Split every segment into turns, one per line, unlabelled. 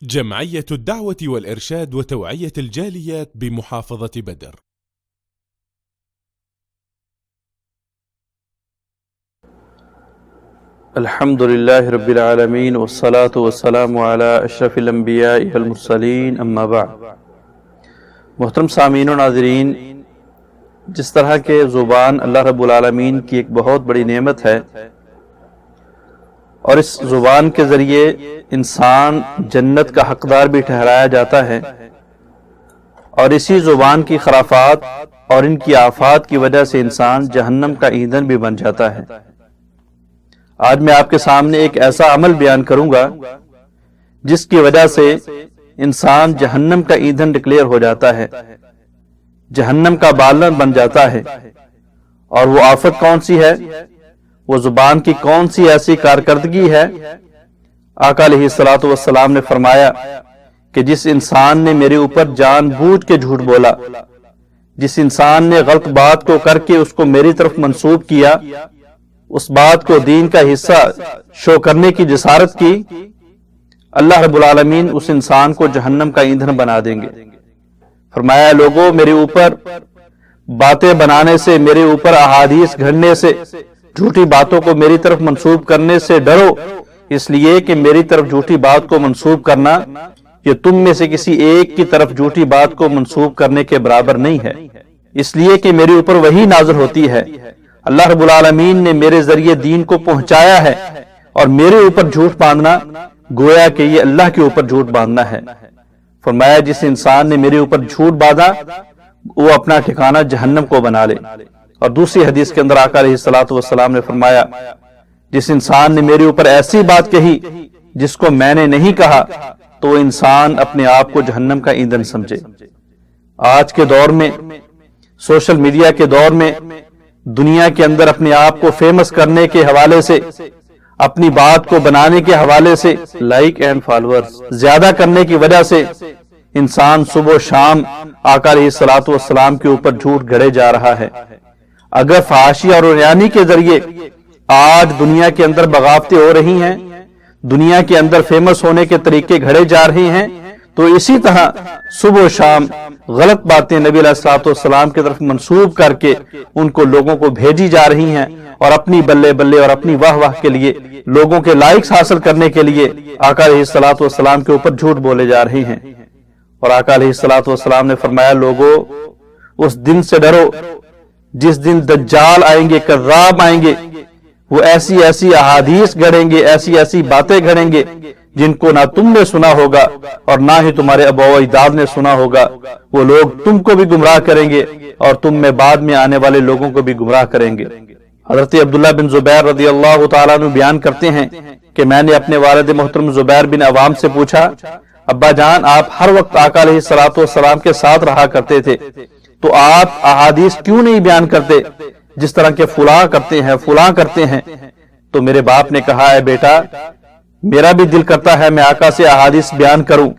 جمعية الدعوة والإرشاد وتوعية الجاليات بمحافظة بدر.
الحمد لله رب العالمين والصلاة والسلام على اشرف الانبیاء والمرسلین اما بعد. محترم سامعین و ناظرین، جس طرح کے زبان اللہ رب العالمین کی ایک بہت بڑی نعمت ہے اور اس زبان کے ذریعے انسان جنت کا حقدار بھی ٹھہرایا جاتا ہے، اور اسی زبان کی خرافات اور ان کی آفات کی وجہ سے انسان جہنم کا ایندھن بھی بن جاتا ہے. آج میں آپ کے سامنے ایک ایسا عمل بیان کروں گا جس کی وجہ سے انسان جہنم کا ایندھن ڈکلیئر ہو جاتا ہے، جہنم کا بالن بن جاتا ہے. اور وہ آفت کون سی ہے، وہ زبان کی کون سی ایسی کارکردگی ہے؟ آقا علیہ الصلوۃ والسلام نے فرمایا کہ جس انسان نے میرے اوپر جان بوجھ کے جھوٹ بولا، جس انسان نے غلط بات کو کر کے اس کو میری طرف منسوب کیا، اس بات کو دین کا حصہ شو کرنے کی جسارت کی، اللہ رب العالمین اس انسان کو جہنم کا ایندھن بنا دیں گے. فرمایا، لوگوں میرے اوپر باتیں بنانے سے، میرے اوپر احادیث گھڑنے سے، جھوٹی باتوں کو میری طرف منسوب کرنے سے ڈرو، اس لیے کہ میری طرف جھوٹی بات کو منسوب کرنا یہ تم میں سے کسی ایک کی طرف جھوٹی بات کو منسوب کرنے کے برابر نہیں ہے. اس لیے کہ میرے اوپر وحی نازل ہوتی ہے، اللہ رب العالمین نے میرے ذریعے دین کو پہنچایا ہے، اور میرے اوپر جھوٹ باندھنا گویا کہ یہ اللہ کے اوپر جھوٹ باندھنا ہے. فرمایا، جس انسان نے میرے اوپر جھوٹ باندھا وہ اپنا ٹھکانہ جہنم کو بنا لے. اور دوسری حدیث کے اندر آقا علیہ الصلوۃ والسلام نے فرمایا، جس انسان نے میرے اوپر ایسی بات کہی جس کو میں نے نہیں کہا تو وہ انسان اپنے آپ کو جہنم کا ایندھن سمجھے. آج کے دور میں، سوشل میڈیا کے دور میں، دنیا کے اندر اپنے آپ کو فیمس کرنے کے حوالے سے، اپنی بات کو بنانے کے حوالے سے، لائک اینڈ فالوورز زیادہ کرنے کی وجہ سے انسان صبح و شام آقا علیہ الصلوۃ والسلام کے اوپر جھوٹ گھڑے جا رہا ہے. اگر فحاشی اور عریانی کے ذریعے آج دنیا کے اندر بغاوتیں ہو رہی ہیں، دنیا کے اندر فیمس ہونے کے طریقے گھڑے جا رہے ہیں، تو اسی طرح صبح و شام غلط باتیں نبی علیہ الصلوۃ والسلام کی طرف منسوب کر کے ان کو لوگوں کو بھیجی جا رہی ہیں، اور اپنی بلے بلے اور اپنی واہ واہ کے لیے، لوگوں کے لائکس حاصل کرنے کے لیے آقا علیہ الصلوۃ والسلام کے اوپر جھوٹ بولے جا رہے ہیں. اور آقا علیہ الصلوۃ والسلام نے فرمایا، لوگوں اس دن سے ڈرو جس دن دجال آئیں گے، کذاب آئیں گے، وہ ایسی ایسی احادیث گھڑیں گے، ایسی ایسی باتیں گھڑیں گے جن کو نہ تم نے سنا ہوگا اور نہ ہی تمہارے اباء و اجداد نے سنا ہوگا. وہ لوگ تم کو بھی گمراہ کریں گے اور تم میں بعد میں آنے والے لوگوں کو بھی گمراہ کریں گے. حضرت عبداللہ بن زبیر رضی اللہ تعالیٰ عنہ بیان کرتے ہیں کہ میں نے اپنے والد محترم زبیر بن عوام سے پوچھا، ابا جان، آپ ہر وقت آقا علیہ الصلوۃ والسلام کے ساتھ رہا کرتے تھے، تو آپ احادیث کیوں نہیں بیان کرتے جس طرح کے فلاں کرتے ہیں، فلاں کرتے ہیں؟ تو میرے باپ نے کہا، ہے بیٹا، میرا بھی دل کرتا ہے میں آقا سے احادیث بیان کروں،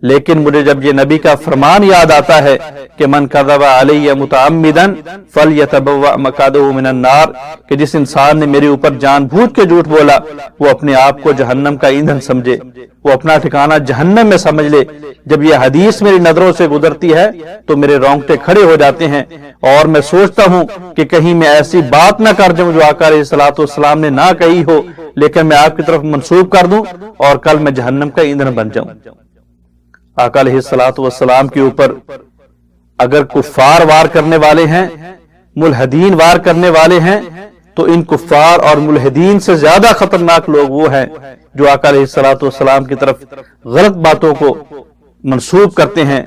لیکن مجھے جب یہ نبی کا فرمان یاد آتا ہے کہ من کذب علی متعمدا فلیتبوأ مقعدہ من النار، کہ جس انسان نے میرے اوپر جان بوجھ کے جھوٹ بولا وہ اپنے آپ کو جہنم کا ایندھن سمجھے، وہ اپنا ٹھکانہ جہنم میں سمجھ لے. جب یہ حدیث میری نظروں سے گزرتی ہے تو میرے رونگٹے کھڑے ہو جاتے ہیں، اور میں سوچتا ہوں کہ کہیں میں ایسی بات نہ کر جاؤں جو آقا علیہ الصلوۃ والسلام نے نہ کہی ہو، لیکن میں آپ کی طرف منسوب کر دوں اور کل میں جہنم کا ایندھن بن جاؤں. آقا علیہ الصلوۃ والسلام کے اوپر اگر کفار وار کرنے والے ہیں، ملحدین وار کرنے والے ہیں، تو ان کفار اور ملحدین سے زیادہ خطرناک لوگ وہ ہیں جو آقا علیہ الصلوۃ والسلام کی طرف غلط باتوں کو منسوب کرتے ہیں،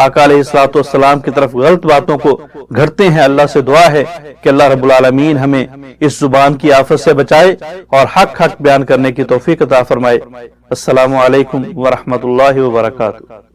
آقا علیہ الصلوۃ والسلام کی طرف غلط باتوں کو گھڑتے ہیں. اللہ سے دعا ہے کہ اللہ رب العالمین ہمیں اس زبان کی آفت سے بچائے اور حق بیان کرنے کی توفیق عطا فرمائے. السلام علیکم ورحمۃ اللہ وبرکاتہ.